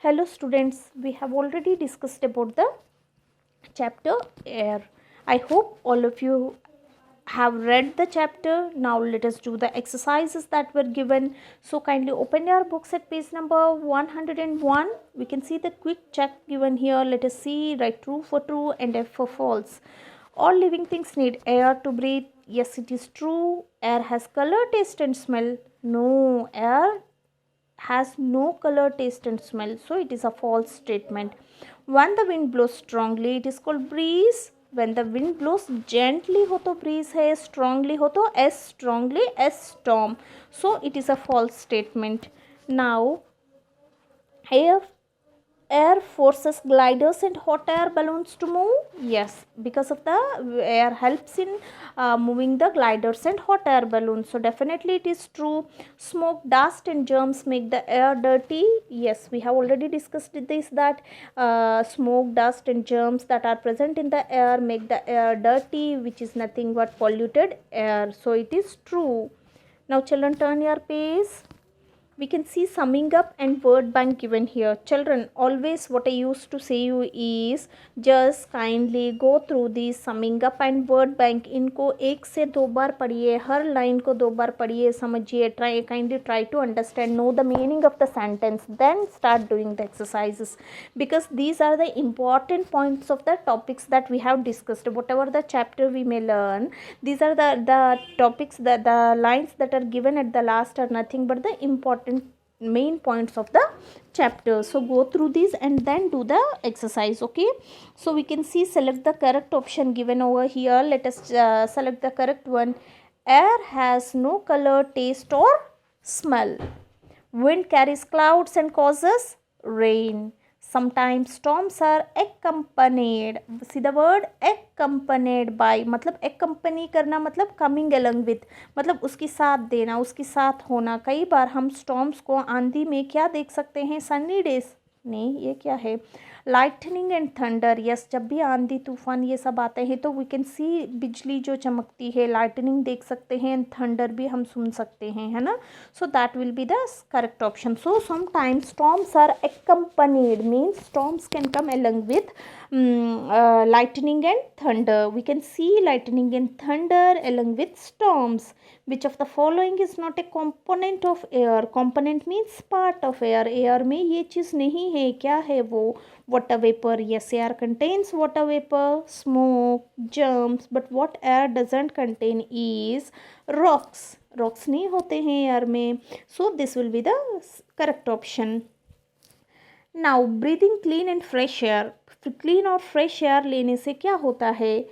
Hello students, we have already discussed about the chapter air. I hope all of you have read the chapter. Now let us do the exercises that were given. So kindly open your books at page number 101. We can see the quick check given here. Let us see, write true for true and F for false. All living things need air to breathe. Yes, it is true. Air has color, taste and smell. No, air has no color, taste and smell, so it is a false statement. When the wind blows strongly, it is called breeze. When the wind blows gently हो तो breeze है, strongly हो तो as strongly as storm, so it is a false statement. Now air air forces gliders and hot air balloons to move. Yes, because of the air helps in moving the gliders and hot air balloons, so definitely it is true. Smoke, dust and germs make the air dirty. Yes, we have already discussed this, that smoke, dust and germs that are present in the air make the air dirty, which is nothing but polluted air, so it is true. Now children, turn your page. We can see summing up and word bank given here. Children, always what I used to say you is just kindly go through these summing up and word bank. इनको एक से दो बार पढ़िए, हर line को दो बार पढ़िए, समझिए, try to understand, know the meaning of the sentence, then start doing the exercises, because these are the important points of the topics that we have discussed. Whatever the chapter we may learn, these are the topics, the lines that are given at the last are nothing but the important main points of the chapter. So go through these and then do the exercise. Okay, so we can see, select the correct option given over here. Let us select the correct one. Air has no color, taste or smell. Wind carries clouds and causes rain. Sometimes storms are accompanied. See the word accompanied by, मतलब accompany करना मतलब coming along with, मतलब उसके साथ देना, उसके साथ होना. कई बार हम storms को आंधी में क्या देख सकते हैं? sunny days. नहीं, ये क्या है? Lightning and thunder. यस, जब भी आंधी तूफान ये सब आते हैं तो वी कैन सी बिजली जो चमकती है, लाइटनिंग देख सकते हैं एंड थंडर भी हम सुन सकते हैं, है ना. So that will be the correct option. So sometimes storms are accompanied means storms can come along with lightning and thunder. We can see lightning and thunder along with storms. Which of the following is not a component of air? Component means part of air. Air में ये चीज़ नहीं है. क्या है वो? Water vapor. Yes, air contains water vapor, smoke, germs, but what air doesn't contain is rocks. Rocks नहीं होते हैं air में. So this will be the correct option. Now breathing clean and fresh air. Clean और fresh air लेने से क्या होता है?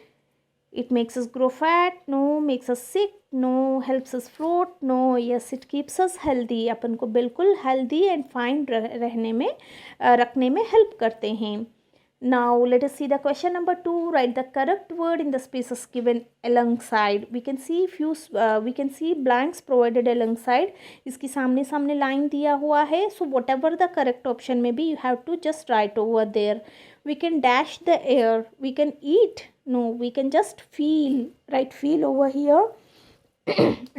It makes us grow fat. No. Makes us sick. No. Helps us float. No. Yes, it keeps us healthy. अपन को बिल्कुल healthy and fine रहने में रखने में help करते हैं. Now let us see the question number 2. Write the correct word in the spaces given alongside. We can see blanks provided alongside. इसकी सामने सामने line दिया हुआ है. So whatever the correct option may be, you have to just write over there. We can dash the air. We can eat. No, we can just feel. Write feel over here.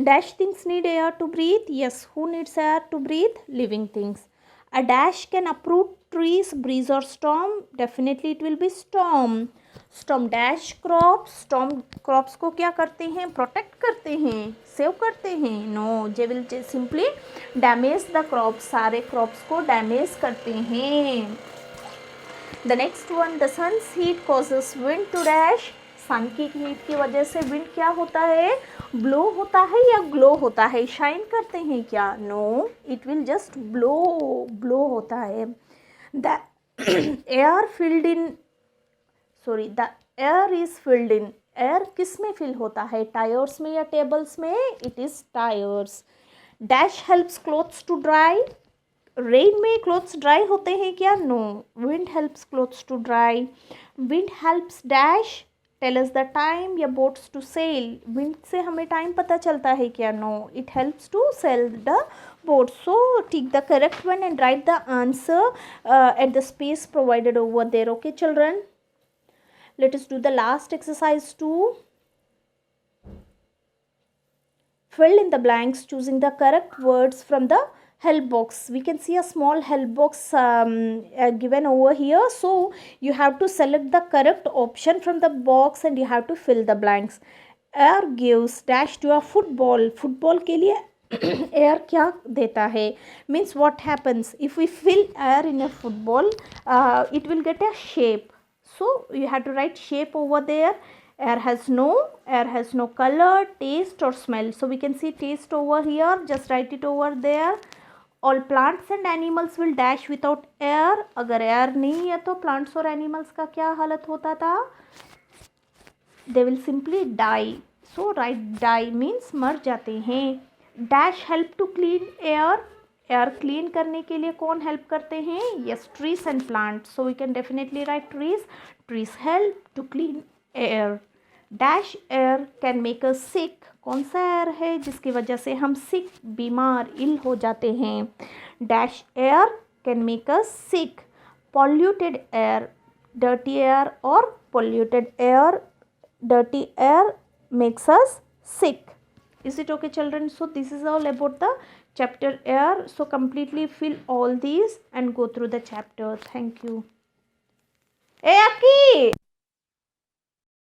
Dash things need air to breathe. Yes, who needs air to breathe? Living things. A dash can uproot trees, breeze or storm. Definitely it will be storm. Storm dash crops. Storm crops को क्या करते हैं? Protect करते हैं, save करते हैं. No, they will simply damage the crops. सारे crops को damage करते हैं. The next one, the sun's heat causes wind to dash. सन की हीट की वजह से विंड क्या होता है? ब्लो होता है या ग्लो होता है? शाइन करते हैं क्या? No, it will just blow होता है. The air filled in the air is filled in. Air किस में फिल होता है? टायर्स में या टेबल्स में? It is tyres. Dash helps clothes to dry. Rain में क्लोथ्स ड्राई होते हैं क्या? No, wind helps clothes to dry. Wind helps dash tell us the time या बोट्स टू सेल. विंड से हमें टाइम पता चलता है क्या? No, it helps to sail the boat. So tick the correct one and write the answer at the space provided over there. Okay children, let us do the last exercise 2. Fill in the blanks choosing the correct words from the help box. We can see a small help box given over here. So you have to select the correct option from the box and you have to fill the blanks. Air gives dash to a football. Football के लिए air क्या देता है? Means what happens if we fill air in a football, it will get a shape. So you have to write shape over there. Air has no color, taste or smell. So we can see taste over here. Just write it over there. All plants and animals will dash without air. अगर air नहीं है तो plants और animals का क्या हालत होता था? They will simply die. So write die means मर जाते हैं. Dash help to clean air. Air clean करने के लिए कौन help करते हैं? Yes, trees and plants. So we can definitely write trees. Trees help to clean air. Dash air can make us sick. कौन सा air है जिसकी वजह से हम sick, बीमार, ill हो जाते हैं? Dash air can make us sick. Polluted air, dirty air or polluted air, dirty air makes us sick. Is it okay, children? So this is all about the chapter air. So completely fill all these and go through the chapter. Thank you. Hey, Aki!